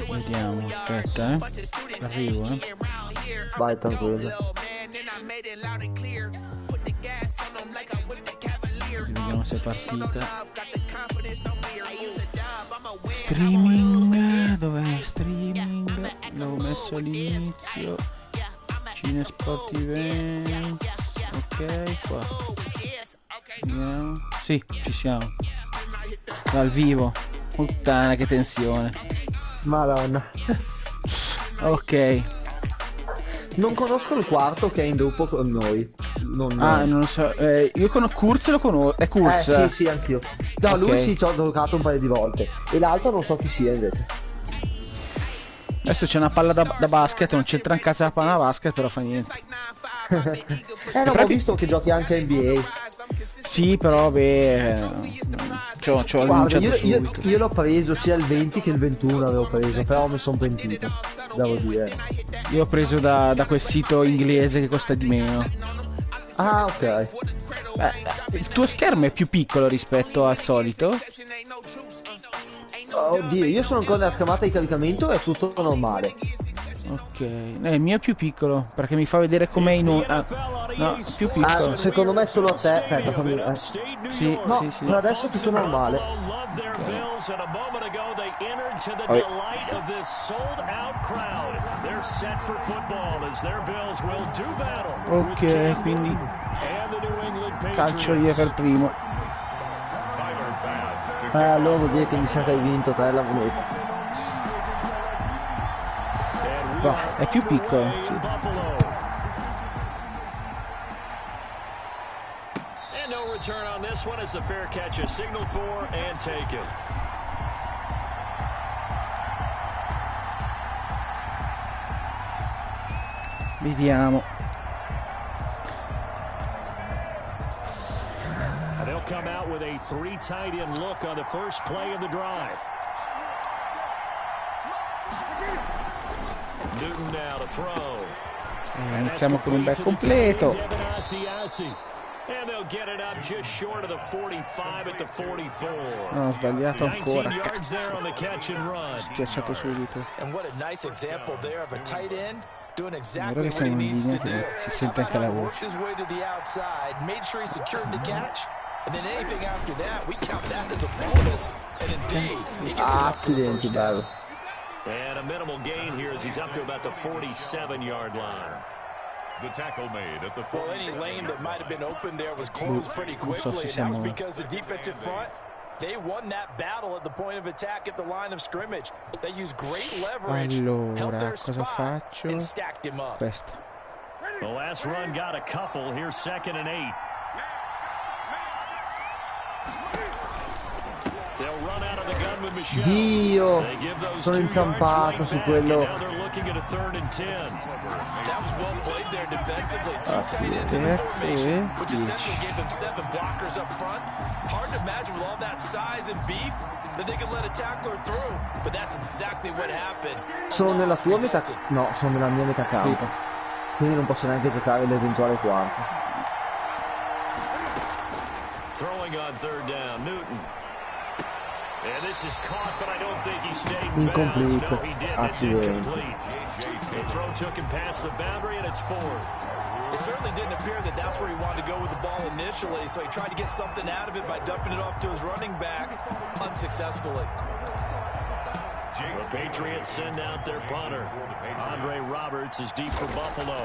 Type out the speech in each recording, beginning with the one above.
Vediamo, aspetta, arrivo, Vai, tranquillo. Vediamo se è partita. Streaming, dov'è streaming? L'avevo messo all'inizio. Cinersportevents. Ok, qua. Vediamo. Sì, ci siamo. Dal vivo. Puttana, che tensione. Madonna. Ok. Non conosco il quarto che è in gruppo con noi. Non lo so. Io con Kurz lo conosco. È Kurz? Sì, anch'io. No, Okay. lui sì, ci ho giocato un paio di volte. E l'altro non so chi sia invece. Adesso c'è una palla da basket, non c'entra in cazzo la palla da basket, però fa niente. No, ho visto che giochi anche a NBA. Sì, però c'ho Guarda, annunciato io l'ho preso sia il 20 che il 21 avevo preso, però mi sono pentito, devo dire. Io ho preso da quel sito inglese che costa di meno. Ah, ok. Il tuo schermo è più piccolo rispetto al solito? Oddio, io sono ancora nella schermata di caricamento e è tutto normale. Ok, il mio è più piccolo perché mi fa vedere com'è in un... no, più piccolo. Secondo me solo a te. Aspetta, fammi... Sì, no, sì. per adesso è tutto normale. Ok, quindi calcio io per primo. Allora vuol dire che mi sa che hai vinto te la moneta. No, è più piccolo. Sì. Vediamo. They'll come out with a 3 tight end look on the first play of the drive. Newton now to throw. Iniziamo con un bel completo. And they'll get it up just short of the 45 at the 44. No, ho sbagliato ancora. 19 yards there on the catch and run. Schiacciato subito. And what a nice example there of a tight end doing Ora exactly che what he siamo in needs to linea do. si sente anche la Worked voce. his way to the outside, made sure he secured the catch, and then anything after that, we count that as a bonus. And indeed, he gets it up to the first down. And a minimal gain here as he's up to about the 47-yard line. The tackle made at the well, any lane that might have been open there was closed pretty quickly, and that was because the defensive front, they won that battle at the point of attack at the line of scrimmage. They used great leverage, held their spot, and stacked him up. Questa. The last run got a couple. Here's 2nd and 8. Dio, sono inciampato su quello. That was well played there defensively. 2 tight ends in the formation, which essentially gave them 7 blockers up front. Hard to imagine with all that size and beef that they could let a tackler through, but that's exactly what happened. Sono nella tua metà? No, sono nella mia metà campo. Quindi non posso neanche giocare l'eventuale quarto. Throwing on 3rd down, Newton. And this is caught, but I don't think he stayed in incomplete. bounds. No, he didn't. It's incomplete. The throw took him past the boundary, and it's 4th. It certainly didn't appear that that's where he wanted to go with the ball initially, so he tried to get something out of it by dumping it off to his running back unsuccessfully. The Patriots send out their punter. Andre Roberts is deep for Buffalo.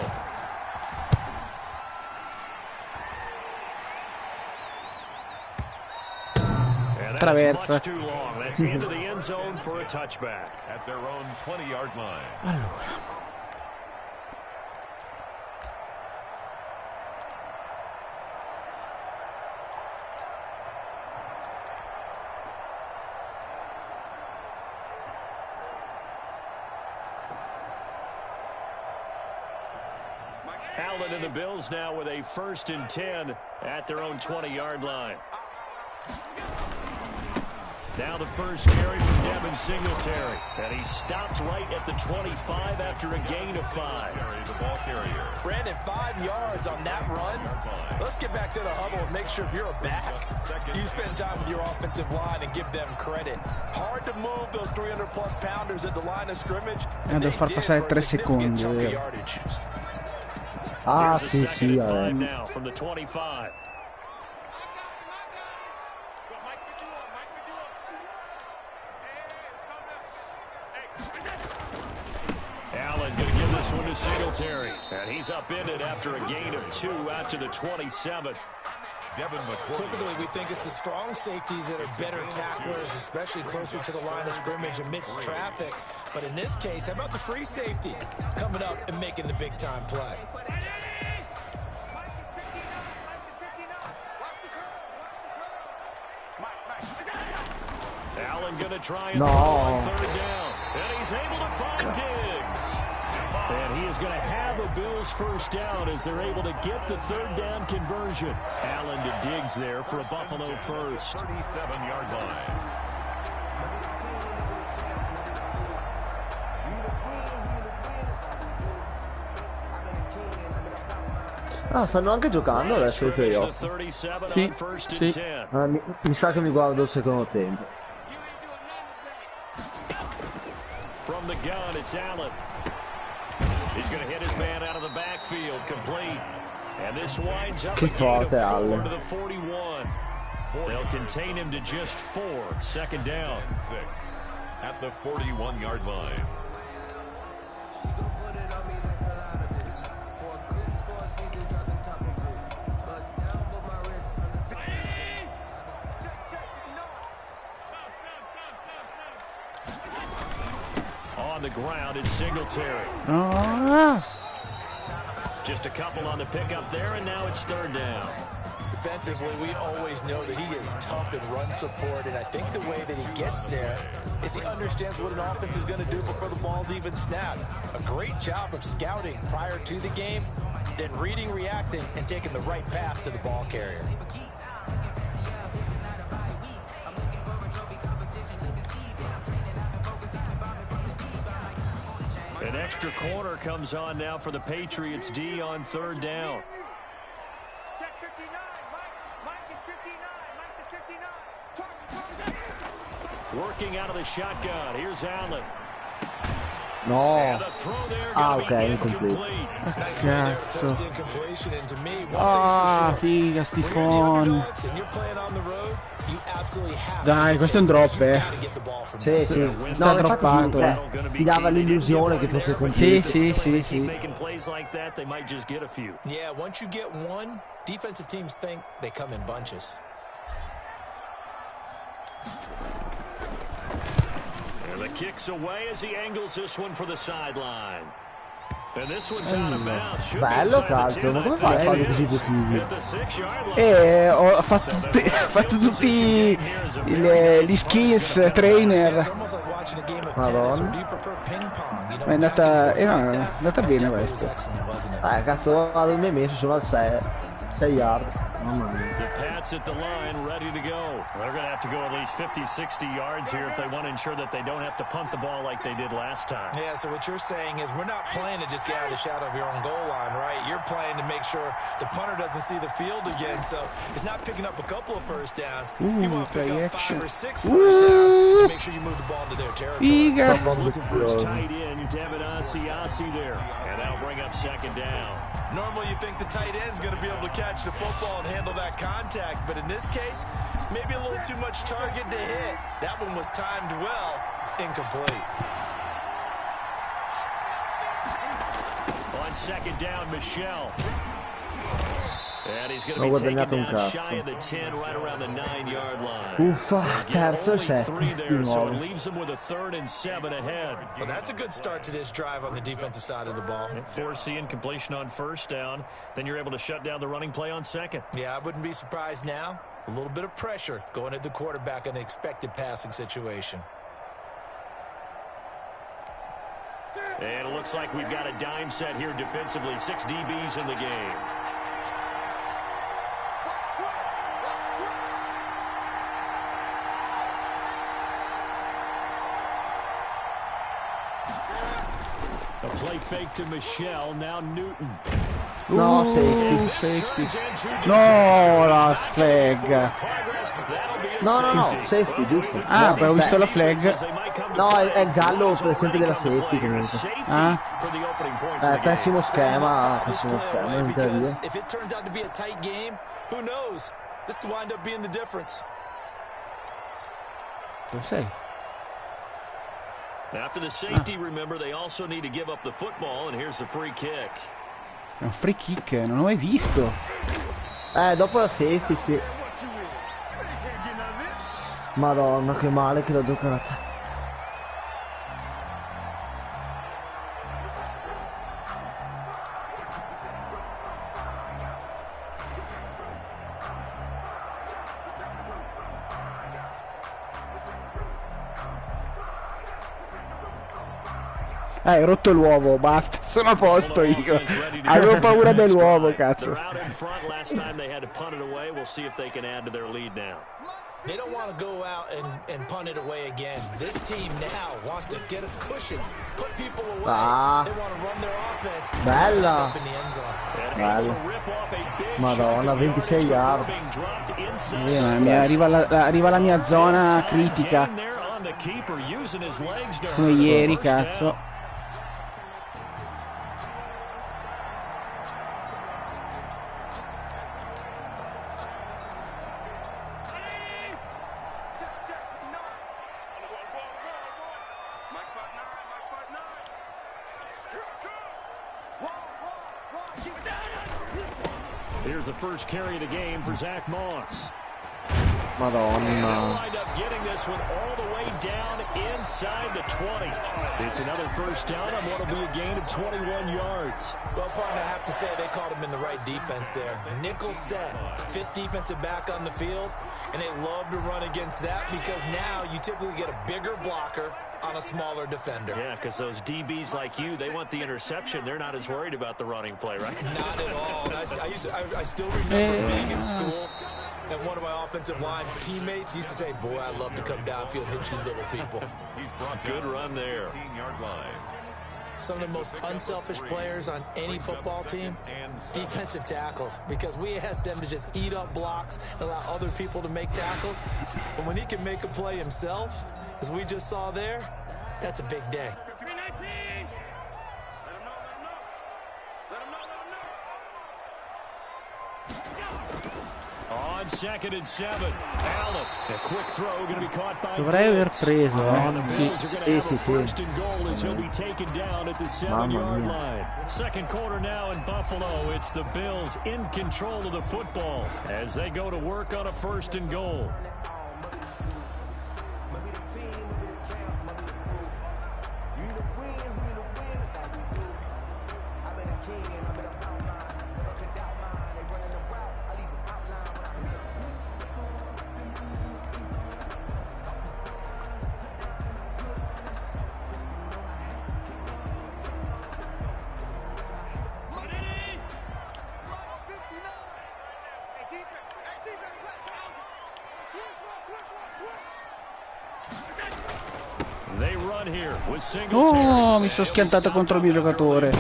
Traversa. That's into the end zone for a touchback at their own 20-yard line. Allora. Allen and the Bills now with a 1st and 10 at their own 20-yard line. Now the first carry from Devin Singletary. And he stopped right at the 25 after a gain of 5. The ball carrier. Brandon, 5 yards on that run. Let's get back to the huddle and make sure if you're a back, you spend time with your offensive line and give them credit. Hard to move those 300-plus pounders at the line of scrimmage. And devo far passare 3 secondi. Ah, sì, sì, now from the 25. Allen going to give this one to Singletary. And he's upended after a gain of 2 out to the 27. Typically, we think it's the strong safeties that are better tacklers, especially closer to the line of scrimmage amidst traffic. But in this case, how about the free safety coming up and making the big-time play? Allen going to try and throw on 3rd down. And he's able to find Diggs. And he is going to have a Bills first down as they're able to get the 3rd down conversion. Allen to Diggs there for a Buffalo first. 37-yard line. Ah, stanno anche giocando adesso i playoff. Sì, sì. Mi sa che mi guardo il secondo tempo. From the gun, it's Allen. He's going to hit his man out of the backfield, complete. And this winds up a gain of 4 to the 41. They'll contain him to just 4. 2nd down. 6 at the 41-yard line. On the ground, it's Singletary. Just a couple on the pickup there, and now it's 3rd down. Defensively, we always know that he is tough in run support, and I think the way that he gets there is he understands what an offense is going to do before the ball's even snapped. A great job of scouting prior to the game, then reading, reacting, and taking the right path to the ball carrier. An extra corner comes on now for the Patriots D on 3rd down. Check 59. Mike is 59. Working out of the shotgun. Here's Allen. No. Ah, ok, incomplete. Cazzo. Ah, figa, Stifon. Dai, questo è un drop, Sì, sì. No, droppato. Ti dava l'illusione che fosse completo. Sì. Yeah, once you get one, defensive teams think they come in bunches. And the kick's away as he angles this one for the sideline. And this one's out of bounds. Bello calcio, ma come fai a farli così precisi? Ho fatto tutti gli skills trainer. Madonna. Ma è andata bene questa. Cazzo, vado mi hai messo solo al 6 yard. Mamma mia. The Pats at the line, ready to go. They're going to have to go at least 50, 60 yards here if they want to ensure that they don't have to punt the ball like they did last time. Yeah, so what you're saying is we're not playing to just get out of the shadow of your own goal line, right? You're playing to make sure the punter doesn't see the field again, so it's not picking up a couple of first downs. You want to pick up 5 or 6 first downs to make sure you move the ball into their territory. Looking for his tight end, Devin Asiasi there. And that'll bring up 2nd down. Normally you think the tight end's going to be able to catch the football and handle that contact, but in this case, maybe a little too much target to hit. That one was timed well, incomplete. On 2nd down, Michelle. And he's going to be taken down shy of the 10, right around the 9-yard line. Uffa, terzo e 7 di nuovo. So it leaves them with a 3rd and 7 ahead. Well, that's a good start to this drive on the defensive side of the ball. Forcing completion on 1st down, then you're able to shut down the running play on 2nd. Yeah, I wouldn't be surprised now. A little bit of pressure going at the quarterback in an expected passing situation. And it looks like we've got a dime set here defensively. 6 DBs in the game. No, safety. No, la flag. No, safety, giusto. Ah, però ho visto la flag. No, è il giallo per esempio della safety comunque. Ah? Pessimo schema, non c'è via. If it turns out to be a tight game, who knows? This could wind up being the difference. Dove sei? After the safety, remember, they also need to give up the football, and here's the free kick. È un free kick, non l'ho mai visto. Dopo la safety, sì. Madonna, che male che l'ho giocata. Hai rotto l'uovo, basta, sono a posto io. Avevo paura dell'uovo, cazzo. They don't want to go out and punt it away again. This team now wants to get a cushion, put people away. They want to run their offense. Bella. Up in the end zone. Bella. Madonna, 26 yard. Arriva la mia zona critica. Come ieri, cazzo. Here's the first carry of the game for Zach Moss. Madonna. Wind up getting this one all the way down inside the 20. It's another first down on what will be a gain of 21 yards. Well, partner, I have to say they called him in the right defense there. Nickel set, fifth defensive back on the field, and they love to run against that because now you typically get a bigger blocker on a smaller defender. Yeah, because those DBs like you, they want the interception. They're not as worried about the running play, right? Not at all. I still remember being in school, and one of my offensive line teammates used to say, boy, I'd love to come downfield and hit you little people. He's brought Good run there. 15-yard line. Some of the most unselfish players on any football team, defensive tackles, because we ask them to just eat up blocks and allow other people to make tackles. But when he can make a play himself, as we just saw there, that's a big day. On 2nd and 7. Allen, a quick throw going to be caught by Dovrei aver preso, The Bills are going to have a sì. first and goal as he'll be taken down at the 7-yard line. Second quarter now in Buffalo. It's the Bills in control of the football as they go to work on a first and goal. Oh, mi sono schiantato contro il mio giocatore.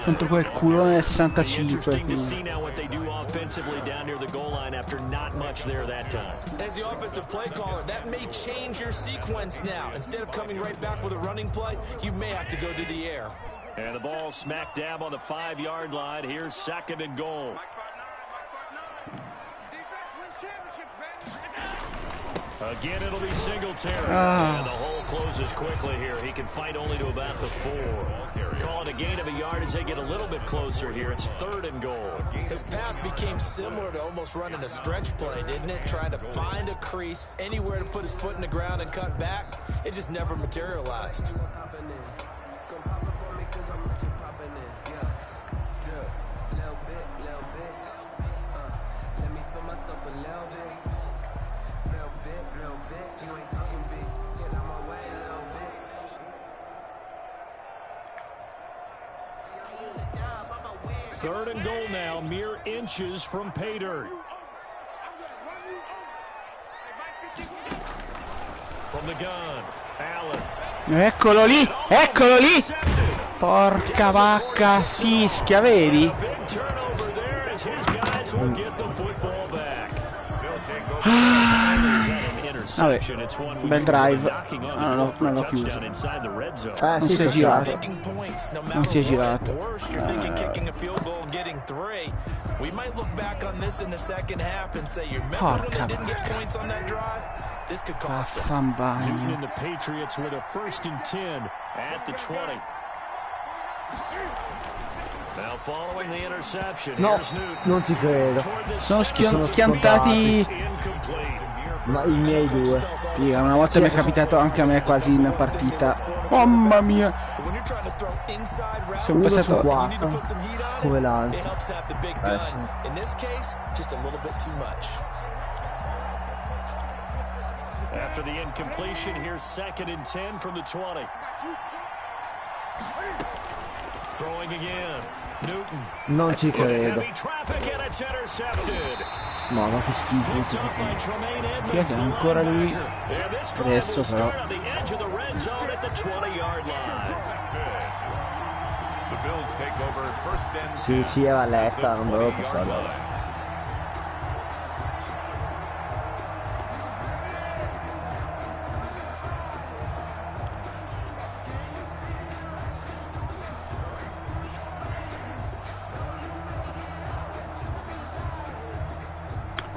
Contro quel culone del 65. As the offensive play caller, that may change your sequence now. Instead of coming right back with a running play, you may have to go to the air. And the ball smack dab on the 5-yard line. Here's 2nd and goal. Again, it'll be Singletary. And the hole closes quickly here. He can fight only to about the 4. Call it a gain of a yard as they get a little bit closer here. It's 3rd and goal. His path became similar to almost running a stretch play, didn't it? Trying to find a crease, anywhere to put his foot in the ground and cut back. It just never materialized. Third and goal now, mere inches from pay dirt. From the gun, Allen Eccolo lì, eccolo lì. Porca vacca, fischia, vedi? Vabbè, bel drive. Ah, non l'ho chiuso. Non si è girato. Non si è girato. Porca Fambagno. The Patriots with a 1st and 10 at the 20. Now following the interception, No, here's Newton. non ci credo. Sono schiantati. Ma i miei due. Sì, una volta mi è capitato anche a me quasi in partita. Mamma mia. Sono Uno su passato. 4. Come lanci. After the incompletion, here's 2nd and 10 from the 20. Throwing again. Newton. Non ci credo. Heavy traffic and it's intercepted. No, ma che schifo. Picked up by Tremaine Chi è Edmonds, che è the ancora lì? linebacker. And this drive Adesso will però. start on the edge of the red zone at the 20-yard line. The Bills take over 1st and 10. Sì, sì, era letta, non dovevo passarla. line.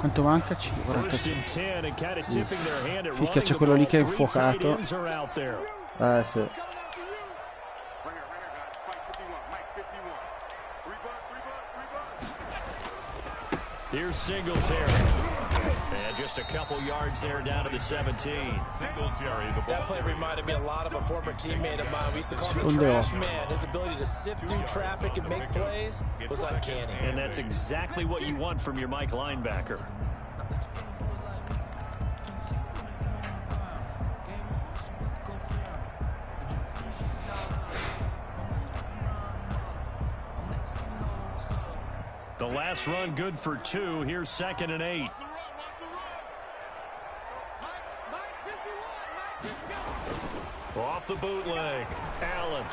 Quanto manca? 45. Fischia, c'è quello lì che è infuocato. Sì. Here's Singletary. And just a couple yards there down to the 17. Singletary, the ball. That play reminded me a lot of a former teammate of mine. We used to call him the trash man. His ability to sift through traffic and make plays was uncanny. And that's exactly what you want from your Mike linebacker. The last run good for 2. Here's 2nd and 8. Off the bootleg. Allen.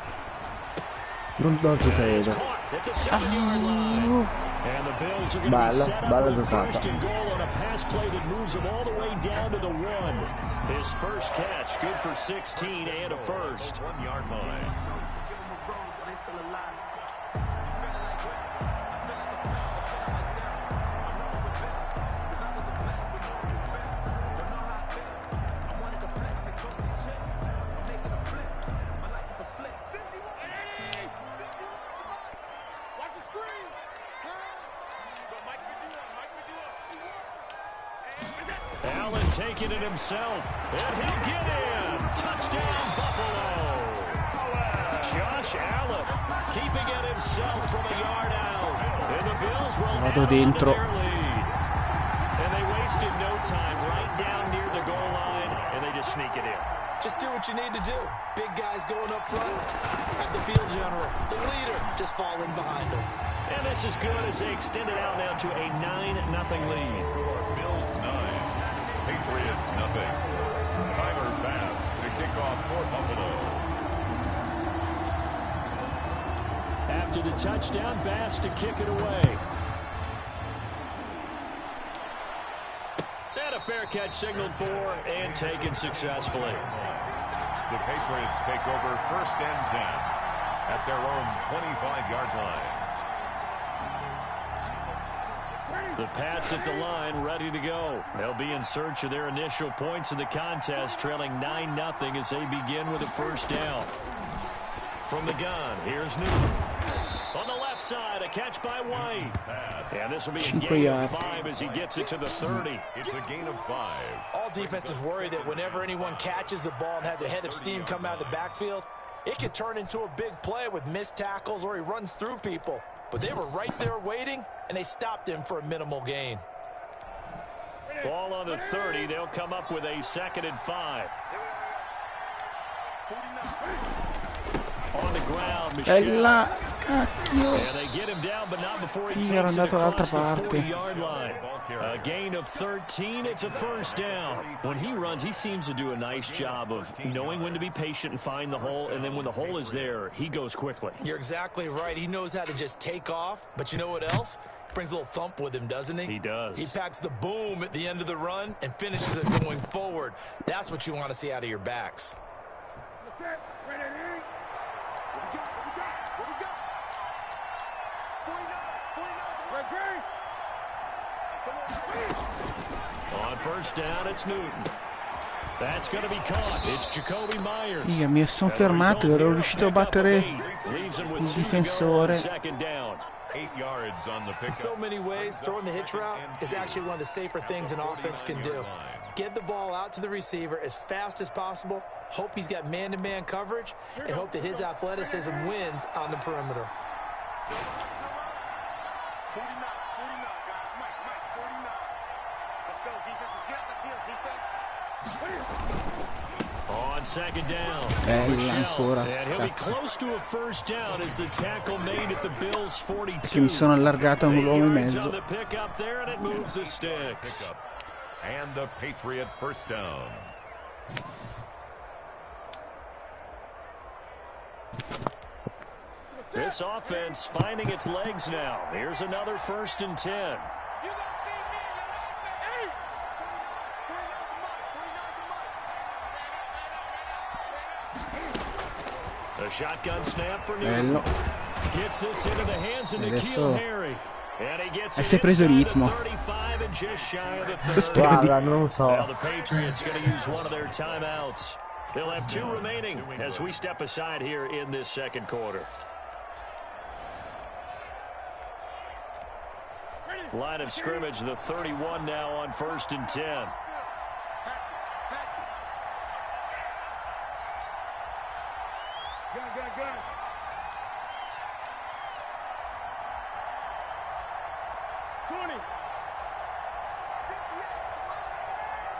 Non ci credo. At the 7-yard line. And the Bills are going to be set up with first and goal on a pass play that moves them all the way down to the 1. His first catch, good for 16 and a first. 1-yard line. Allen taking it himself, and he'll get in. Touchdown, Buffalo. Josh Allen keeping it himself from a yard out. And the Bills will add on to dentro. their lead. And they wasted no time right down near the goal line, and they just sneak it in. Just do what you need to do. Big guys going up front. Have the field general, the leader, just falling behind them. And this is good as they extend it out now to a 9-0 lead. Bills 9. Patriots nothing. Tyler Bass to kick off for Buffalo. After the touchdown, Bass to kick it away. And a fair catch signaled for and taken successfully. The Patriots take over 1st and 10 at their own 25-yard line. The Pats at the line, ready to go. They'll be in search of their initial points in the contest, trailing 9-0 as they begin with a first down. From the gun, here's Newton. On the left side, a catch by White. And this will be a gain of 5 as he gets it to the 30. It's a gain of 5. All defenses worry that whenever anyone catches the ball and has a head of steam come out of the backfield, it could turn into a big play with missed tackles or he runs through people. But they were right there waiting, and they stopped him for a minimal gain. Ball on the 30. They'll come up with a 2nd and 5. On the ground, Michelle. And they get him down, but not before he takes it across the 40-yard line. A gain of 13. It's a first down. When he runs, he seems to do a nice job of knowing when to be patient and find the hole, and then when the hole is there, he goes quickly. You're exactly right. He knows how to just take off, but you know what else? Brings a little thump with him, doesn't he? He does. He packs the boom at the end of the run and finishes it going forward. That's what you want to see out of your backs. On first down, it's Newton. That's going to be caught. It's Jacoby Myers. Mi sono fermato, ero riuscito a battere il difensore. In so many ways, throwing the hitch route is actually one of the safer things an offense can do. Get the ball out to the receiver as fast as possible, hope he's got man-to-man coverage, and hope that his athleticism wins on the perimeter. 49, guys. Mike, 49. Let's go, defense. Let's get out the field, defense. On second down. Ancora. And he'll be close to a first down as the tackle made at the Bills 42. Mi sono allargato un uomo in mezzo. On the pick up there, and it moves the sticks. And a Patriot first down. This offense finding its legs now. Here's another 1st and 10. A shotgun snap for Newton. Gets this into the hands of N'Keal Harry. And he gets it preso inside ritmo. the 35 and just shy of the 30. Guarda, non lo so. Now the Patriots going to use one of their timeouts. They'll have 2 remaining as we step aside here in this second quarter. Line of scrimmage, the 31 now on 1st and 10. Gun. 20.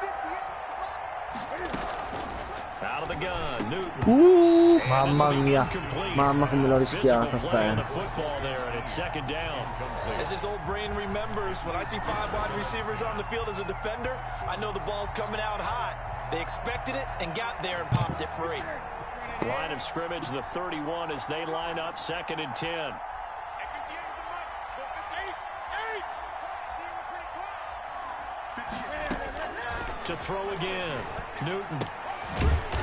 58. Out of the gun, Newton. Mamma mia, mamma come l'ho rischiata. As his old brain remembers, when I see 5 wide receivers on the field as a defender, I know the ball's coming out hot. They expected it and got there and popped it free. Line of scrimmage, the 31 as they line up 2nd and 10. To throw again, Newton.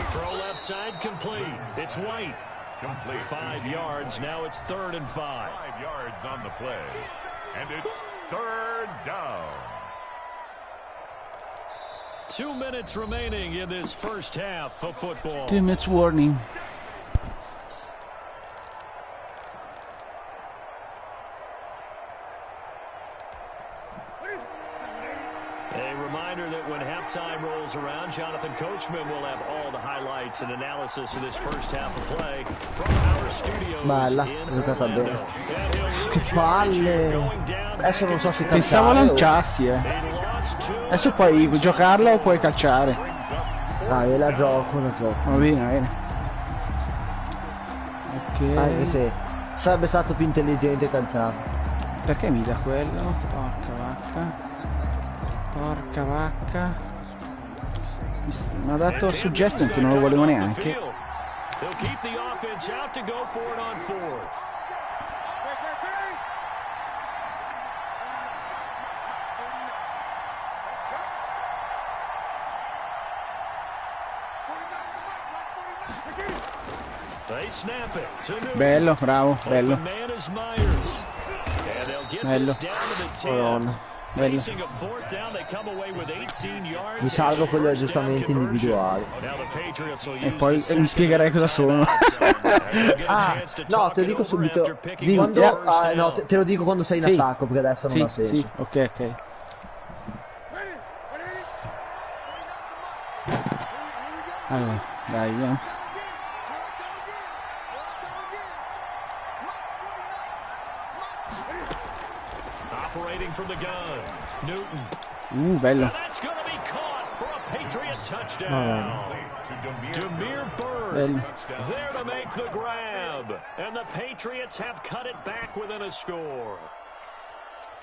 Throw left side complete. It's White. Complete. 5 yards. Now it's 3rd and 5. 5 yards on the play. And it's 3rd down. 2 minutes remaining in this first half of football. 2 minutes warning. A reminder that when halftime rolls around, Jonathan Coachman will have all the highlights and analysis of this first half of play from our studios in Orlando. Che palle! Adesso non so se Pensavo calciare lanciassi, Adesso puoi giocarla o puoi calciare. Ah, io la gioco. Va bene. Ok. Anche se sarebbe stato più intelligente calciato. Perché mi dà quello? Porca vacca. Mi ha dato suggestion che non lo volevo neanche. Bello, bravo, bello. Bello. Madonna. Bello. Mi salvo con gli aggiustamenti individuali. E poi mi spiegherai cosa sono. No, te lo dico subito. Quando, no, te lo dico quando sei in attacco, perché adesso non ha senso. Sì, ok. Allora, dai, Operating from the gun, Newton. Bello. That's going to be caught for a Patriot touchdown. Demir Bird there to make the grab, and the Patriots have cut it back within a score.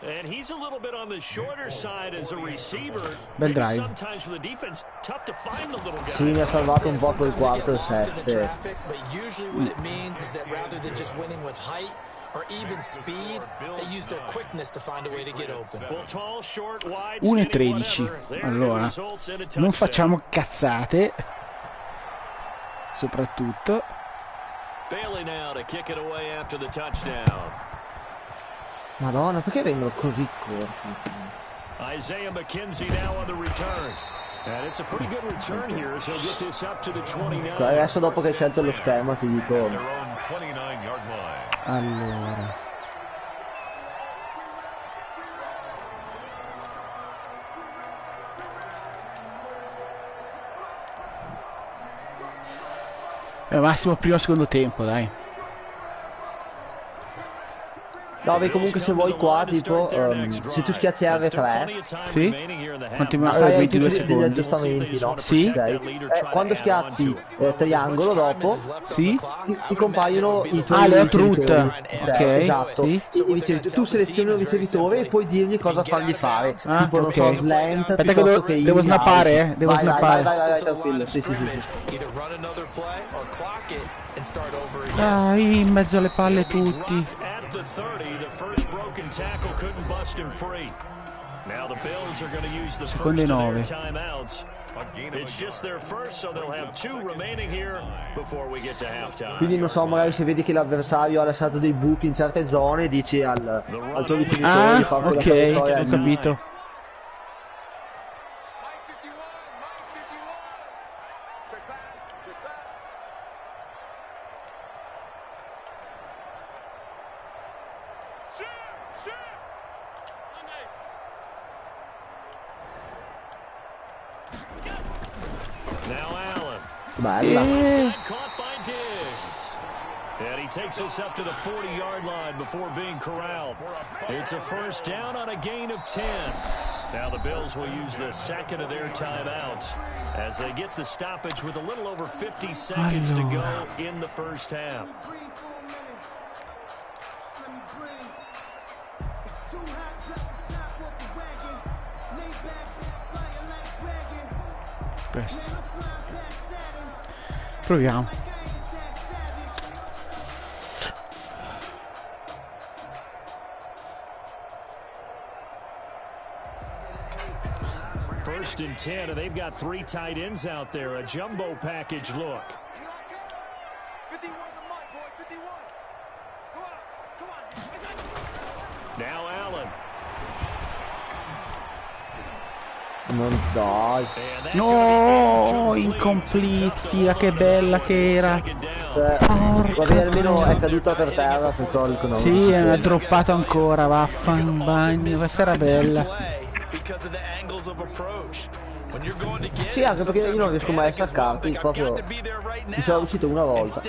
And he's a little bit on the shorter side as a receiver. Bel drive. Sometimes for the defense, tough to find the little guy. Sì, mi ha salvato un po' quel quarto e 7. But usually what it means is that rather than just winning with height or even speed, they use their quickness to find a way to get open. 1:13. Allora, non facciamo cazzate. Soprattutto. Bailey now to kick it away after the touchdown. Madonna, perché vengono così corti? Isaiah McKenzie now on the return. And it's a pretty good return here as he'll get this up to the 29. Adesso dopo che hai scelto lo schema ti dico. Allora. Massimo primo secondo tempo, dai. No, beh, comunque se vuoi qua, tipo, se tu schiacci R3, sì? Quanti sai anche 22 degli secondi. aggiustamenti, no? Sì. Okay. Quando schiacci triangolo dopo, sì? ti compaiono i tuoi le ricevitori. ok, esatto. sì. Tu selezioni un ricevitore e puoi dirgli cosa fargli fare. Tipo, non so, ok. slant, Aspetta che devo snappare, devo snappare. Vai, tranquillo. Sì. Dai, in mezzo alle palle tutti. Secondo 9. Quindi non so, magari se vedi che l'avversario ha lasciato dei buchi in certe zone, dici al tuo ricevitore di fare quella ok, ho capito. Bella. And he takes us up to the 40-yard line before being corralled. It's a first down on a gain of 10. Now the Bills will use the second of their timeouts as they get the stoppage with a little over 50 seconds to go in the first half. Proviamo. First and 10, and they've got 3 tight ends out there. A jumbo package look. 51 to Mike, boy, 51. Come on. Now Allen. Non dai. No, incomplete, fia, che bella che era. Vabbè, almeno è caduta per terra, perciò il economico. Sì, è droppato ancora, vaffan bagno, questa era bella. Sì, anche perché io non riesco mai a staccarti, proprio ci sono riuscito una volta.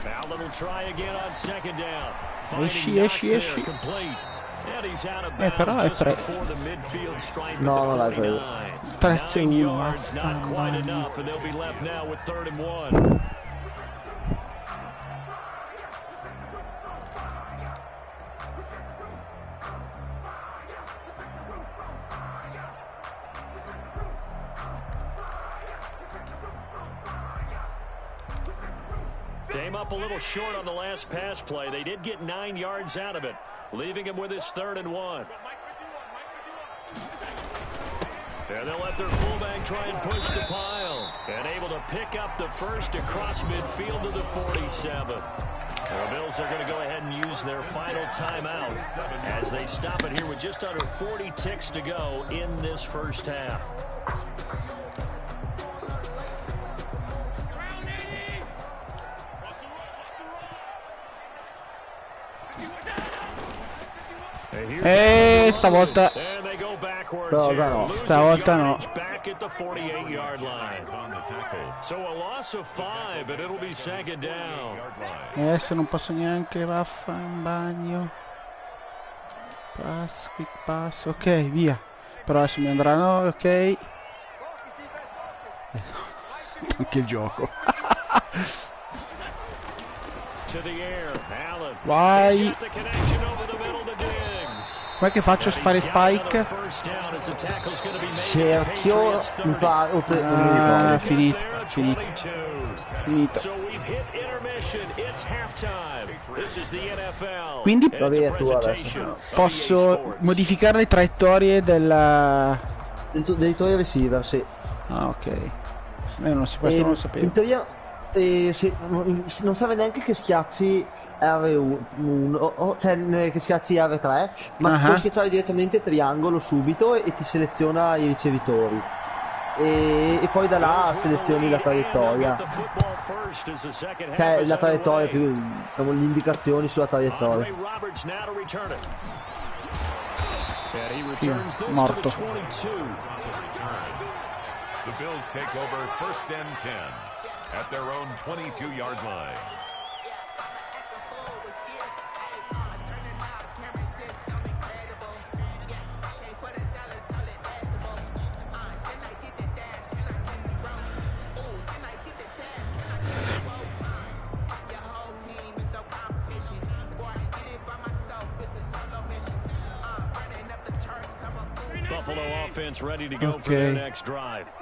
Allen will try again on second down. Esci. Però è 3. No, non l'hai preso. 3-1. Came up a little short on the last pass play. They did get 9 yards out of it, leaving him with his 3rd and 1. And they'll let their fullback try and push the pile. And able to pick up the first across midfield to the 47. The Bills are going to go ahead and use their final timeout as they stop it here with just under 40 ticks to go in this first half. Stavolta no. Stavolta no. Down. Adesso non posso neanche, vaffa in bagno. Pass, quick pass, ok, via. Però adesso mi andranno, ok. Anche il gioco. Vai. Com'è che faccio a fare spike? Cerchio, mi pare. Ah, finito. Quindi posso modificare le traiettorie dei tuoi receiver, sì. Ah, ok. Non si può, non lo sapevo. In teoria non serve neanche che schiacci R1, cioè che schiacci R3, ma puoi schiacciare direttamente triangolo subito e ti seleziona i ricevitori. E poi da là selezioni la traiettoria, cioè la traiettoria più, diciamo, le indicazioni sulla traiettoria. Morto. The Bills take over 1st and 10 at their own 22-yard line.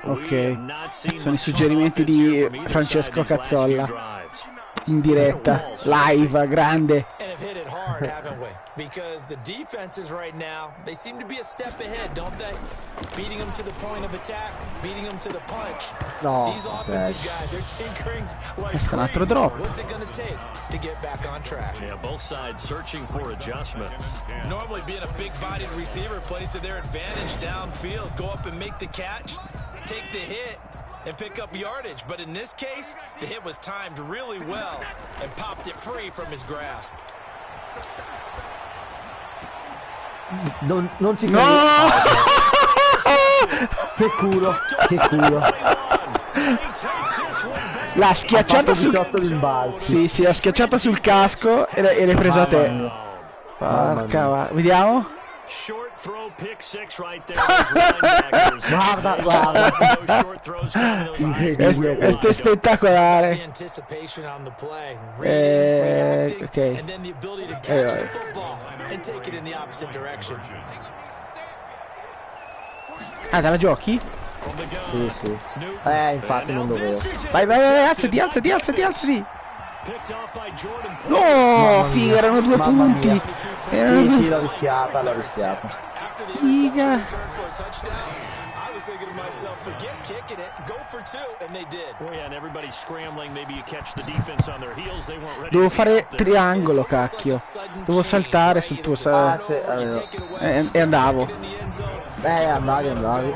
Ok, sono i suggerimenti di Francesco Cazzolla in diretta, live, grande. Because the defenses right now, they seem to be a step ahead, don't they? Beating them to the point of attack, beating them to the punch. No, these offensive guys are tinkering like Questo è un altro drop. What's it going to take to get back on track? Yeah, both sides searching for adjustments. Normally being a big-bodied receiver plays to their advantage downfield. Go up and make the catch, take the hit, and pick up yardage. But in this case, the hit was timed really well and popped it free from his grasp. Non ci credo. No! Che culo, che culo. L'ha schiacciata sul... Sì, l'ha schiacciata sul casco e l'hai presa a te. Porca va. Vediamo. Guarda. Questo è spettacolare. Ok. Ah, te la giochi? Sì. Infatti non dovevo. Vai, alzati. No, figa, erano 2 punti. Sì, l'ho rischiata. Figa. Devo fare triangolo, cacchio. Devo saltare sul tuo e andavo. Andavi.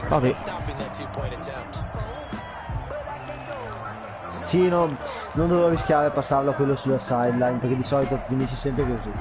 Vabbè. Sì, no, non dovevo rischiare a passarlo a quello sulla sideline, perché di solito finisce sempre così.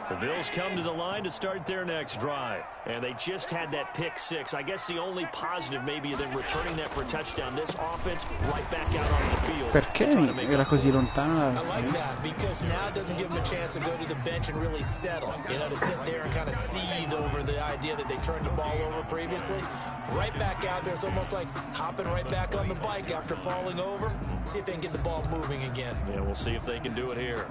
The Bills come to the line to start their next drive. And they just had that pick six. I guess the only positive maybe of them returning that for a touchdown. This offense right back out on the field. Perché era così lontana? I like that because now it doesn't give them a chance to go to the bench and really settle. You know, to sit there and kind of seethe over the idea that they turned the ball over previously. Right back out there, it's almost like hopping right back on the bike after falling over. See if they can get the ball moving again. Yeah, we'll see if they can do it here.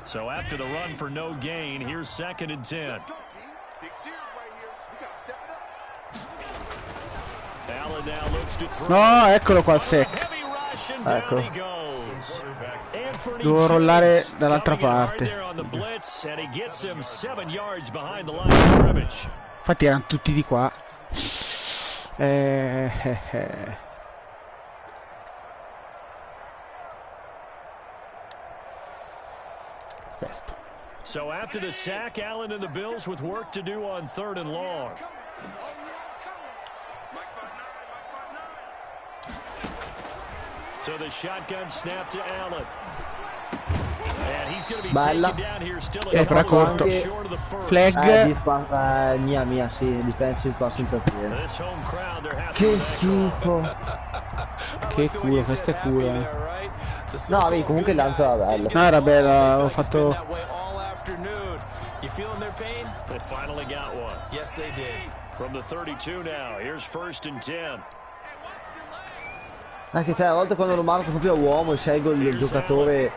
So after the run for no gain, here's 2nd and 10. Allen now looks to throw. No, eccolo qua il sec. Ecco. Devo rollare dall'altra parte. Infatti erano tutti di qua. Questo. So after the sack, Allen and the Bills with work to do on 3rd and long. So the shotgun snap to Allen. Bella. Però corto. Flag. Mia, sì, defensive pass interference. Che schifo. Che culo, questo è culo. No, vedi, comunque il lancio era bello. No, era bella, ho fatto... You feeling their pain? They finally got one. Yes, they did. From the 32 now, here's 1st and 10. Anche a volte quando lo marco proprio a uomo e scelgo il giocatore,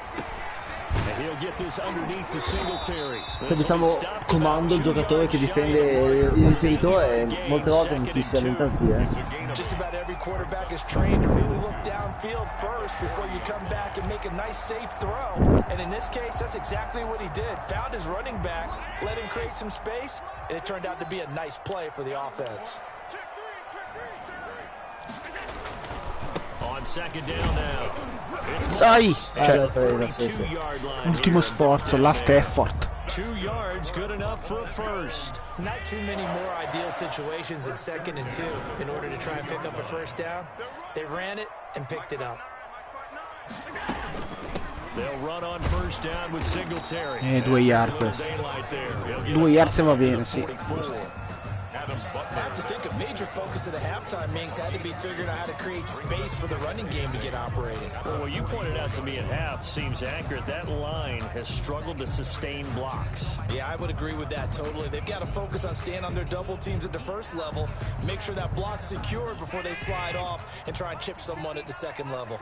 cioè diciamo comando il giocatore che difende il ricevitore, e molte volte mi si all'interference. Just about every quarterback is trained to really look downfield first before you come back and make a nice safe throw. And in this case, that's exactly what he did. Found his running back, let him create some space, and it turned out to be a nice play for the offense. On 2nd down now. Dai! Cioè, ultimo sforzo, last effort. 2 yards, good enough for a first. Not too many more ideal situations at 2nd and 2 in order to try and pick up a first down. They ran it and picked it up. They'll run on 1st down with Singletary. 2 yard questo. 2 yard se va bene, sì. I have to think a major focus of the halftime meetings had to be figuring out how to create space for the running game to get operating. Well, what you pointed out to me at half seems accurate. That line has struggled to sustain blocks. Yeah, I would agree with that totally. They've got to focus on staying on their double teams at the first level, make sure that block's secured before they slide off and try and chip someone at the 2nd level.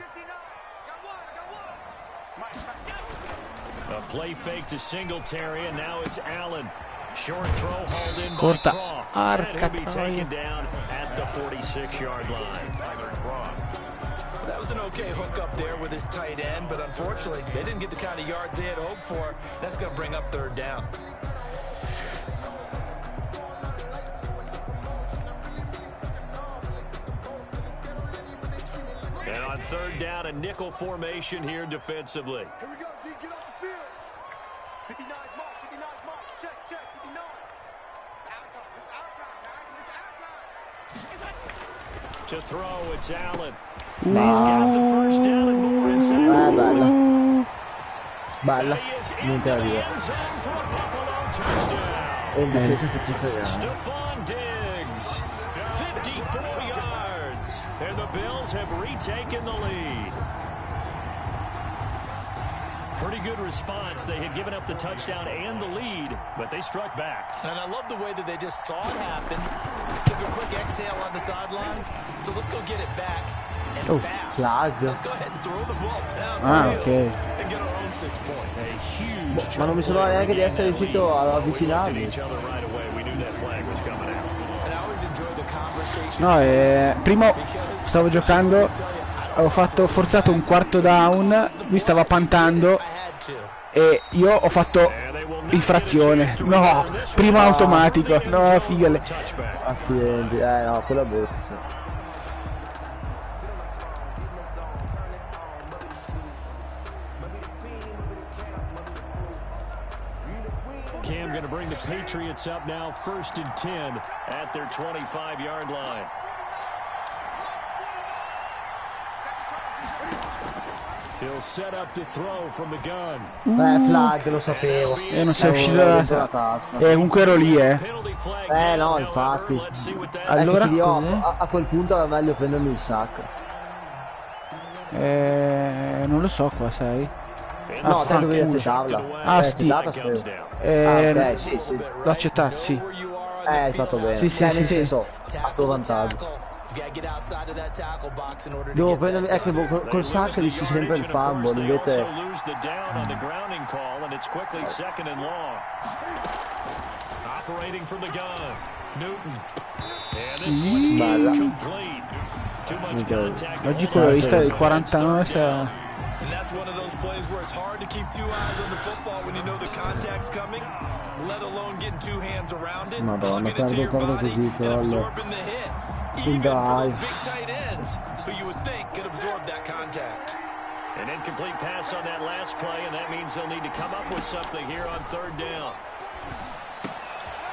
A play fake to Singletary, and now it's Allen. Short throw hauled in by Corta. Croft. Arca And he'll be taken down at the 46-yard line. That was an okay hook up there with his tight end, but unfortunately, they didn't get the kind of yards they had hoped for. That's going to bring up 3rd down. And on 3rd down, a nickel formation here defensively. Here we go, D, get off the field. 59 mark, 59 mark. Check, 59. It's our time, guys. It's our time. To throw, it's Allen. He's got the 1st down and more inside. Bella. Niente da dire. E in difesa faccio fregare. Stephon Diggs, 54 yards, and the Bills have retaken the lead. Pretty good response. They had given up the touchdown and the lead, but they struck back. And I love the way that they just saw it happen. Took a quick exhale on the sidelines. So let's go get it back. And fast. Flag. Let's go ahead and throw the ball down ok. and get our own 6 points. A huge Ma non mi sembrava neanche di essere riuscito ad avvicinarmi. each other right away. We knew that flag was coming out. And I always enjoy the conversation. No, prima stavo giocando, avevo forzato un 4th down, lui stava pantando e io ho fatto infrazione. No, prima automatico. No, figale. Accidenti, no, quello è brutto, sì. Cam going to bring the Patriots up now, 1st and 10 at their 25-yard line. He'll set up to throw from the gun. Flag, lo sapevo. Non sei uscito dalla tasca. Comunque ero lì, no, infatti. Allora, a quel punto era meglio prendermi il sack. non lo so qua, sai. No, te dovevi accettarla. Sti. Ok, sì. L'ho accettato, sì. Hai fatto bene. Sì, nel senso, a tuo vantaggio. Devo prendermi, ecco, col sack rischi sempre il fumble, invece... Bella. Oggi quello lì sta del 49 And that's one of those plays where it's hard to keep 2 eyes on the football when you know the contact's coming, let alone getting 2 hands around it, Madonna, plugging it to your body, così, and absorbing the hit. Even for the big tight ends, who you would think could absorb that contact. An incomplete pass on that last play, and that means they'll need to come up with something here on 3rd down.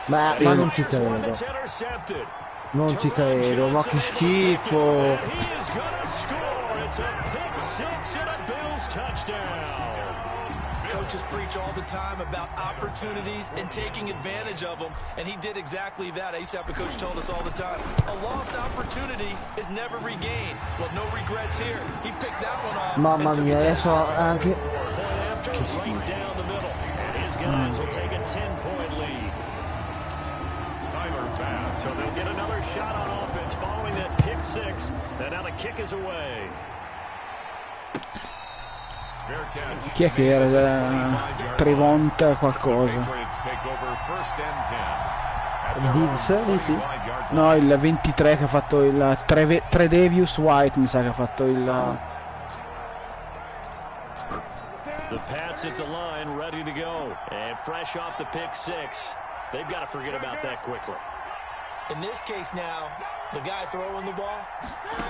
Ma non ci credo. Non ci credo, ma che schifo. coaches preach all the time about opportunities and taking advantage of them, and he did exactly that. I used to have a coach told us all the time, a lost opportunity is never regained. Well, no regrets here. He picked that one off. Mamma mia, adesso anche... Right down the middle. And his guys will take a 10-point lead. So they'll get another shot on offense following that pick six. And now the kick is away. Chi è che era? Trevont qualcosa. Diggs, dici? No, il 23 che ha fatto il Tredavious White, mi sa che ha fatto il... The Pats at the line, ready to go. And fresh off the pick six. They've got to forget about that quickly. In this case now, the guy throwing the ball,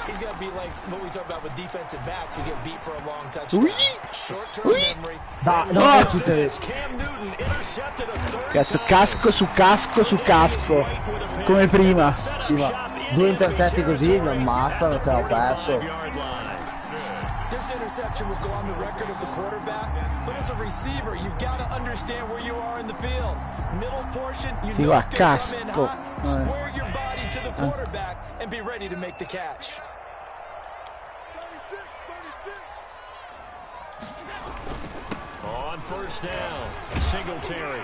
he's got to be like what we talk about with defensive backs who get beat for a long touchdown. Short-term memory. No, Cazzo, casco su casco su casco, come prima. sì, ma 2 intercetti così mi ammazzano, ce l'ho perso. This interception will go on the record of the quarterback, but as a receiver, you've got to understand where you are in the field. Middle portion, you know it's going to come in hot. Square your body to the quarterback and be ready to make the catch. 36. On first down, Singletary.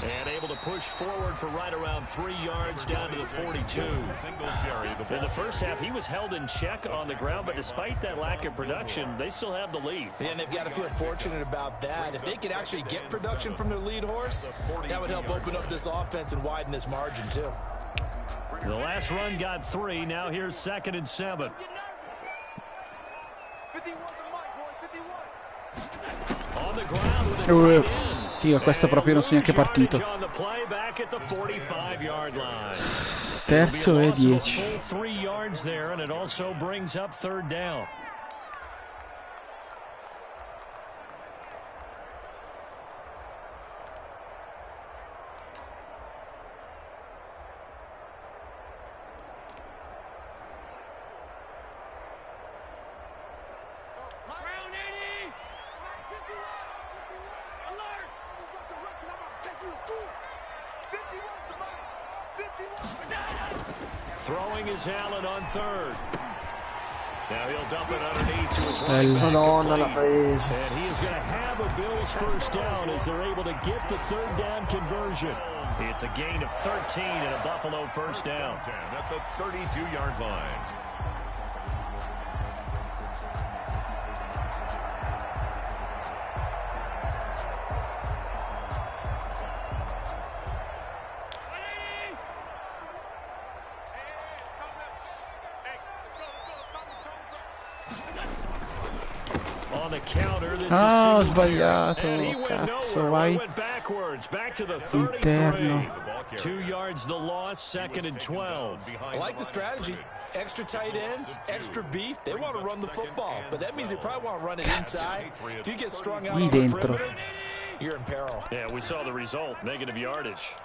And able to push forward for right around 3 yards down to the 42. In the first half, he was held in check on the ground, but despite that lack of production, they still have the lead. And they've got to feel fortunate about that. If they could actually get production from their lead horse, that would help open up this offense and widen this margin, too. The last run got 3. Now here's 2nd and 7. 51 to Mike, boy, 51. On the ground with a tight end. Figa, questo proprio non sono neanche partito. Terzo e 10. 3 yards there, and it also brings up 3rd down. Throwing is Allen on 3rd. Now he'll dump it underneath to his right back. Madonna, l'ha preso. And he is going to have a Bills first down as they're able to get the 3rd down conversion. It's a gain of 13 and a Buffalo first down. At the 32-yard line. Ah, ho sbagliato, cazzo, vai. Interno. 2 yards the loss, 2nd and 12. I like the strategy. Extra tight ends, extra beef. They want to run the football, but that means they probably want to run it inside. If you get strung out on the perimeter, you're in peril. Yeah, we saw the result, negative yardage.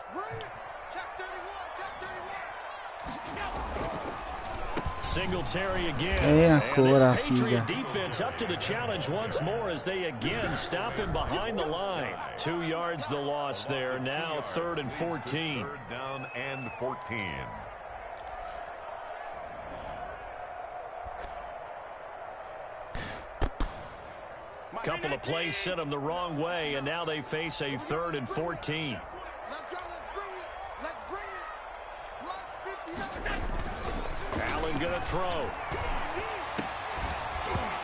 Singletary again. And this Patriot defense up to the challenge once more as they again stop him behind the line. 2 yards the loss there. Now 3rd and 14. 3rd down and 14. Couple of plays sent them the wrong way, and now they face a 3rd and 14. Let's go, let's bring it. Let's 59. Allen gonna throw.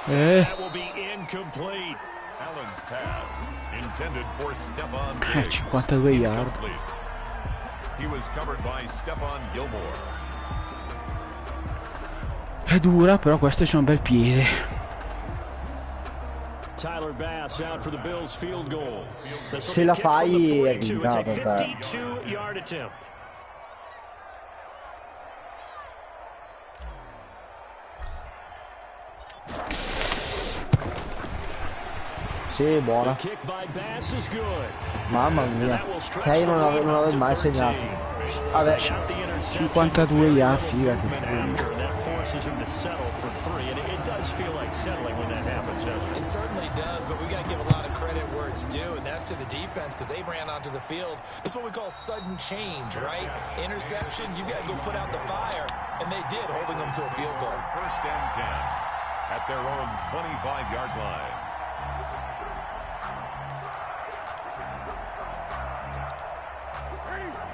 That will be incomplete. Allen's pass intended for Stephon Diggs. 52 yard. He was covered by Stephon Gilmore. È dura, però questo c'è un bel piede. Tyler Bass out for the Bills field goal. Se la fai è It's a 52-yard attempt. Sì, buona. The kick by Bass is good. Mamma mia, che io non avevo mai segnato. Vabbè. 52 yard, figati. It certainly does, but we got to give a lot of credit where it's due, and that's to the defense because they ran onto the field. It's what we call sudden change, right? Interception, you got to go put out the fire, and they did, holding them to a field goal. First and 10 at their own 25-yard line.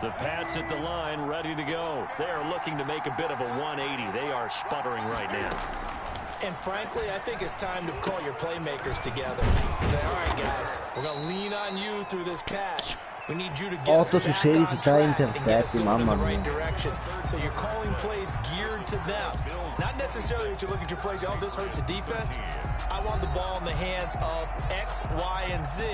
The Pats at the line, ready to go. They are looking to make a bit of a 180. They are sputtering right now. And frankly, I think it's time to call your playmakers together. Say, all right, guys, we're going to lean on you through this patch. We need you to get us 8 su back on 16, 3 track and get us intercetti, going in mamma the mia. right direction. So you're calling plays geared to them. Not necessarily that you look at your plays, oh, this hurts the defense. I want the ball in the hands of X, Y, and Z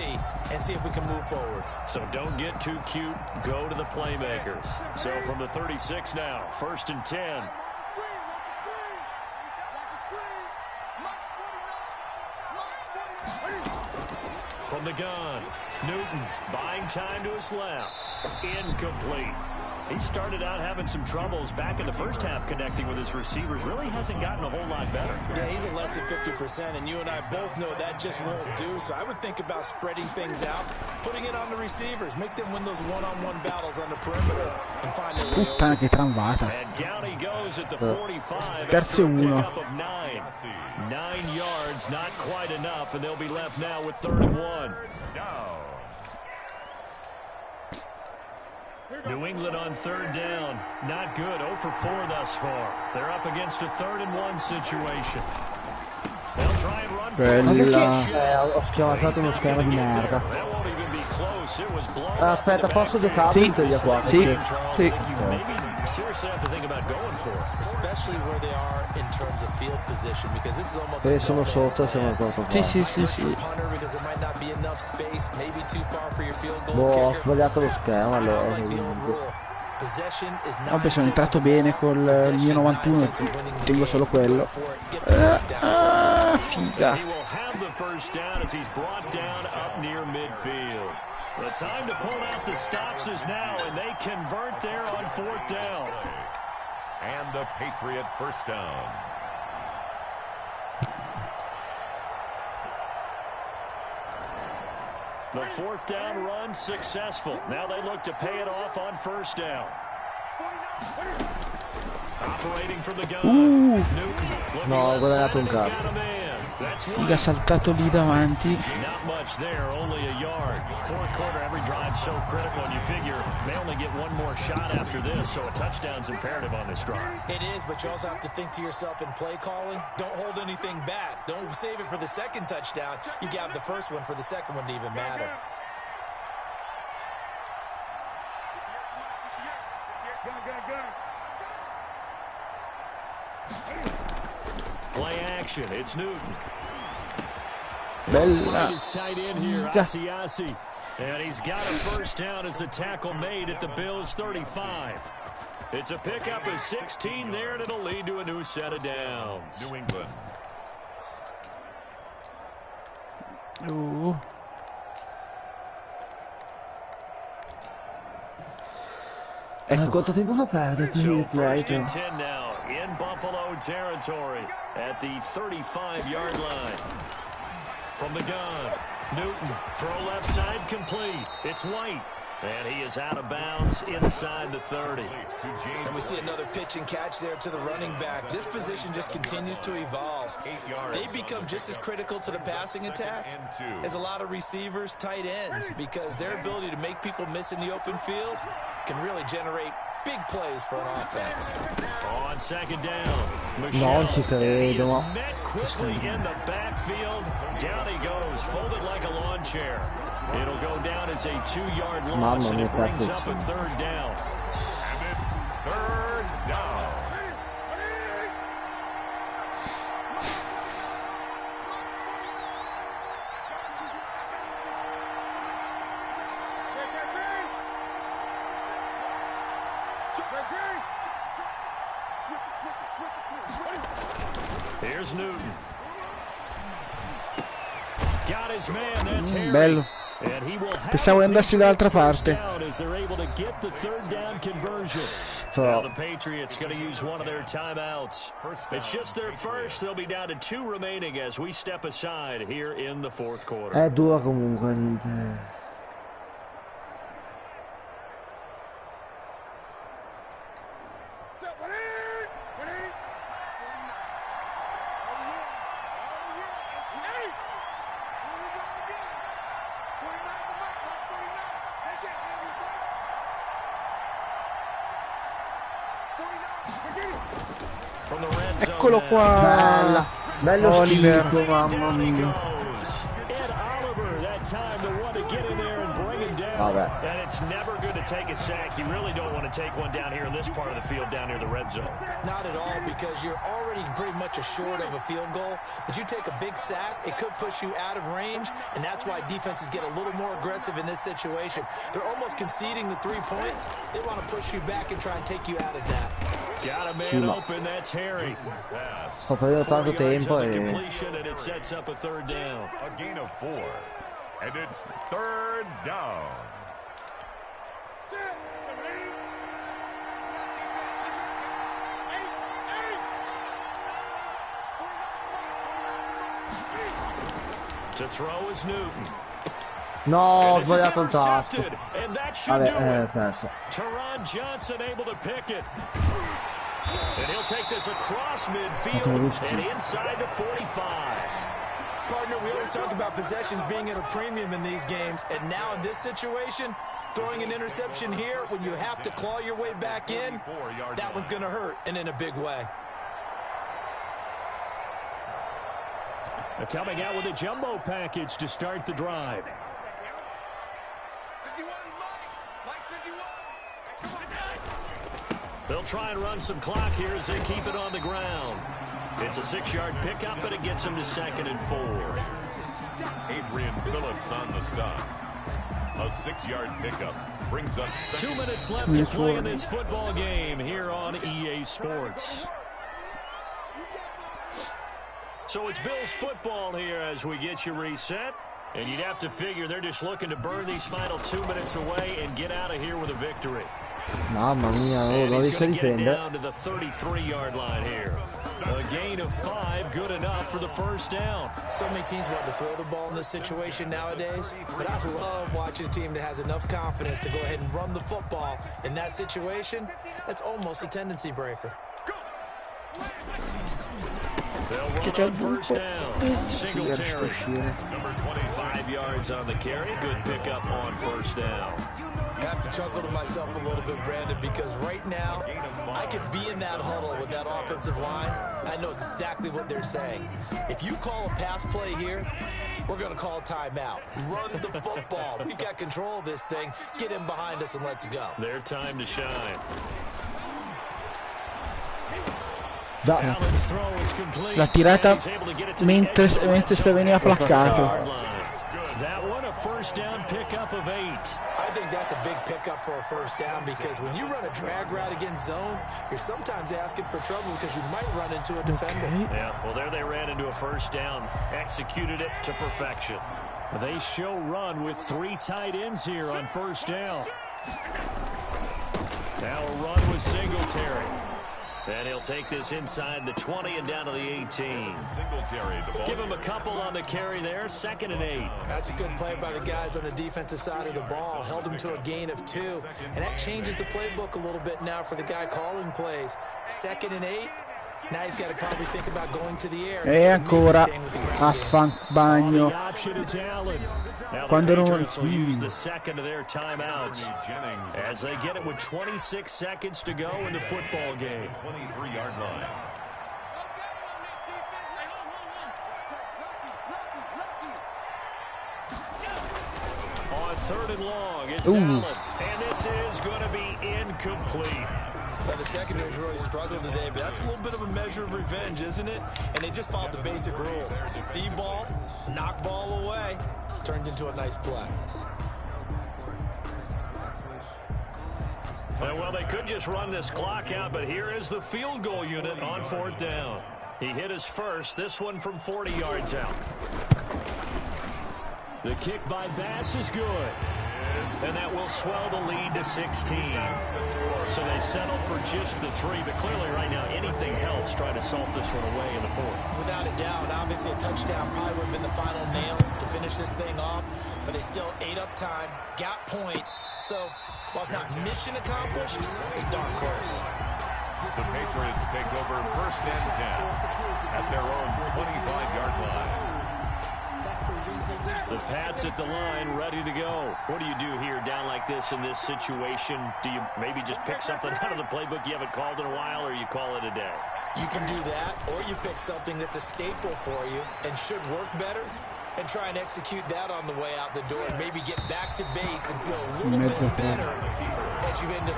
and see if we can move forward. So don't get too cute. Go to the playmakers. So from the 36 now, 1st and 10. From the gun, Newton buying time to his left. Incomplete. He started out having some troubles back in the first half connecting with his receivers. Really hasn't gotten a whole lot better. Yeah, he's at less than 50%, and you and I both know that just won't do. So I would think about spreading things out, putting it on the receivers, make them win those one-on-one battles on the perimeter, and find their way Puttana che tramvata. And down he goes at the 45. Terzo e uno. Pickup of 9. 9 yards, not quite enough, and they'll be left now with 3rd and 1. New England on 3rd down. Not good. 0 for 4 thus far. They're up against a 3rd and 1 situation. They'll try and run Bella. Ho schiavato uno schermo di merda. Aspetta, posso giocare in teoria qua? Sì, sì. seriously have to think about going for it, especially where they are in terms of field position, because this is almost like sono sotto, sono proprio qua. Sì. Because there might not be enough space, maybe too far for your field goal. Boh, ho sbagliato lo schermo allora. Vabbè, sono entrato bene col mio 91, tengo solo quello. Figa. The time to pull out the stops is now, and they convert there on 4th down. And a Patriot first down. The 4th down run successful. Now they look to pay it off on 1st down. Operating from the gun. No, ho guadagnato un cazzo. Figa, saltato lì davanti. Not much there, only a yard. 4th quarter, every drive so critical, and you figure they only get one more shot after this, so a touchdown's imperative on this drive. It is, but you also have to think to yourself in play calling, don't hold anything back. Don't save it for the second touchdown. You got the first one for the second one to even matter. Play action, it's Newton. Bella. His tight end here, Asiasi. And he's got a first down as the tackle made at the Bills' 35. It's a pickup of 16 there, and it'll lead to a new set of downs. New England. Quanto tempo fa perdere il play? 1st and 10 now in Buffalo territory at the 35-yard line. From the gun, Newton, throw left side complete. It's White, and he is out of bounds inside the 30. And we see another pitch and catch there to the running back. This position just continues to evolve. They become just as critical to the passing attack as a lot of receivers, tight ends, because their ability to make people miss in the open field can really generate big plays for an offense. On 2nd down, Non ci credo, ma met quickly in the backfield. Down he goes, folded like a lawn chair. It'll go down as a 2-yard loss, and it brings up a 3rd down. And it's 3rd down. Here's Newton. Got his man, that's Harry. Bello. Pensavo andassi dall'altra parte. Now the Patriots going to use one of their timeouts. It's just their first. They'll be down to 2 remaining as we step aside here in the fourth quarter. È dura comunque l'Inter. Eccolo qua. Bella. Bello Oliver. schifo, mamma mia. Vabbè. And it's never good to take a sack. You really don't want to take one down here in this part of the field, down near the red zone. Not at all, because you're already pretty much assured of a field goal. But you take a big sack, it could push you out of range, and that's why defenses get a little more aggressive in this situation. They're almost conceding the 3 points. They want to push you back and try and take you out of that. Got a man open, that's Harry. Sto perdendo tanto tempo e... Completion, and it sets up a third down. A gain of 4. And it's third down. To throw is Newton. No, ho sbagliato il tasto. Vabbè, perso. Teron Johnson able to pick it. And he'll take this across midfield and inside the 45. Partner, we always talk about possessions being at a premium in these games, and now in this situation, throwing an interception here when you have to claw your way back in, that one's going to hurt, and in a big way. They're coming out with a jumbo package to start the drive. 51, Mike 51. They'll try and run some clock here as they keep it on the ground. It's a 6-yard pickup, but it gets them to 2nd and 4. Adrian Phillips on the stop. A 6-yard pickup brings up 2 minutes left to play in this football game here on EA Sports. So it's Bills football here as we get you reset. And you'd have to figure they're just looking to burn these final 2 minutes away and get out of here with a victory. Mamma mia, non riesco a difendere. Down to the 33-yard line here. A gain of 5, good enough for the first down. So many teams want to throw the ball in this situation nowadays, but I love watching a team that has enough confidence to go ahead and run the football. In that situation, that's almost a tendency breaker. They'll run on first down. Singletary. Number 25 yards on the carry. Good pickup on first down. I have to chuckle to myself a little bit, Brandon, because right now I could be in that huddle with that offensive line, and I know exactly what they're saying. If you call a pass play here, we're going to call a timeout. Run the football. We've got control of this thing. Get him behind us and let's go. Their time to shine. La tirata mentre veniva placcato. That one a first down pickup of 8. I think that's a big pickup for a first down because when you run a drag route against zone, you're sometimes asking for trouble because you might run into a defender. Yeah, well, there they ran into a first down, executed it to perfection. They show run with 3 tight ends here on first down. Now a run with Singletary. And he'll take this inside the 20 and down to the 18. Give him a couple on the carry there. 2nd and 8. That's a good play by the guys on the defensive side of the ball. Held him to a gain of 2. And that changes the playbook a little bit now for the guy calling plays. 2nd and 8. Now he's got to probably think about going to the air. E ancora a fan bagno. Quando non use the second of their timeouts as they get it with 26 seconds to go in the football game. 23-yard line. On 3rd and long, it's Allen, and this is going to be incomplete. Well, the secondary's really struggled today, but that's a little bit of a measure of revenge, isn't it? And they just followed the basic rules. See ball, knock ball away, turned into a nice play. Well, they could just run this clock out, but here is the field goal unit on 4th down. He hit his first, this one from 40 yards out. The kick by Bass is good. And that will swell the lead to 16. So they settle for just the 3, but clearly right now anything helps try to salt this one away in the 4th. Without a doubt, obviously a touchdown probably would have been the final nail to finish this thing off, but they still ate up time, got points. So while it's not mission accomplished, it's darn close. The Patriots take over 1st and 10 at their own 25-yard line. The Pats at the line, ready to go. What do you do here down like this in this situation? Do you maybe just pick something out of the playbook you haven't called in a while, or you call it a day? You can do that, or you pick something that's a staple for you and should work better and try and execute that on the way out the door and maybe get back to base and feel a little bit better as you end a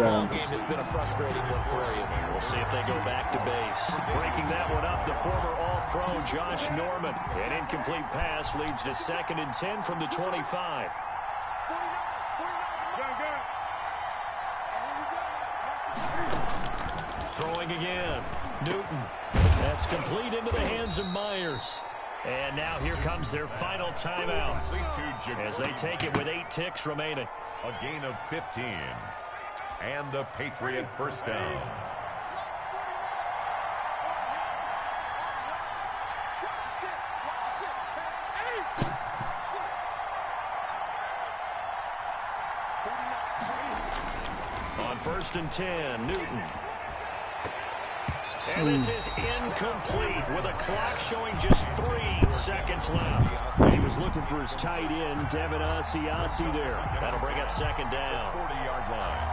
ball game that's been a frustrating one for you. We'll see if they go back to base. Breaking that one up, the former All-Pro Josh Norman. An incomplete pass leads to 2nd and 10 from the 25. Throwing again. Newton. That's complete into the hands of Myers. And now here comes their final timeout as they take it with 8 ticks remaining. A gain of 15 and a Patriot 1st down. On 1st and 10, Newton. And this is incomplete with a clock showing just 3 seconds left. And he was looking for his tight end, Devin Asiasi there. That'll bring up 2nd down. 40-yard line.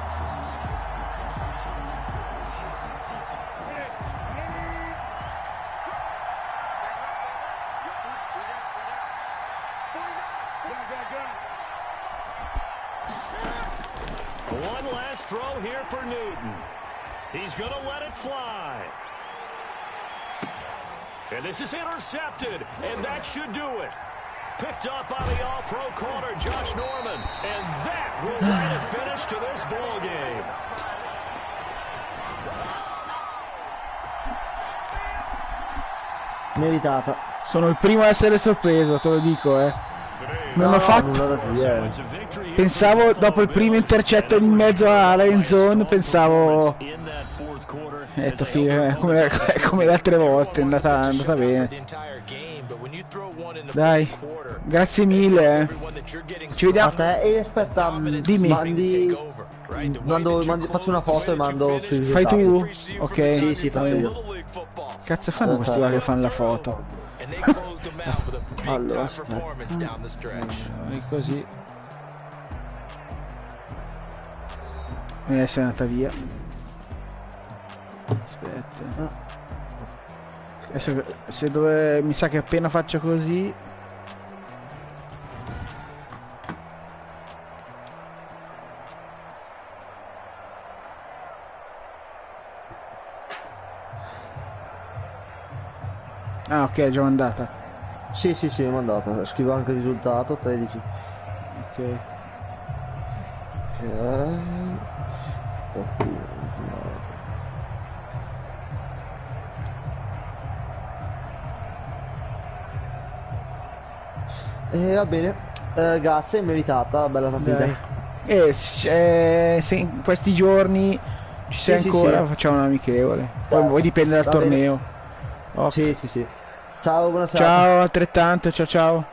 One last throw here for Newton. He's going to let it fly. And this is intercepted, and that should do it. Picked up by the All-Pro corner, Josh Norman. And that will write a finish to this ball game. Meritata. Sono il primo a essere sorpreso, te lo dico, Non ho fatto. Pensavo dopo il primo intercetto in mezzo alla end zone, pensavo. Detto, come le altre volte, è andata bene. Dai, grazie mille. Ci vediamo. A te e aspetta, dimmi. Faccio una foto e mando sui Fai tu? risultati. Ok. Sì, faccio io. Cazzo fanno questi qua che fanno la foto? Allora, aspetta. Così. Adesso è andata via. Aspetta. Adesso se dove mi sa che appena faccio così. Ah, ok, è già mandata. Sì, è mandata. Scrivo anche il risultato, 13. Ok. Va bene, grazie, meritata, bella partita. Se in questi giorni ci sei ancora, facciamo un amichevole. Poi dipende dal torneo. Okay. Sì. Ciao, buona serata. Ciao, altrettanto, ciao.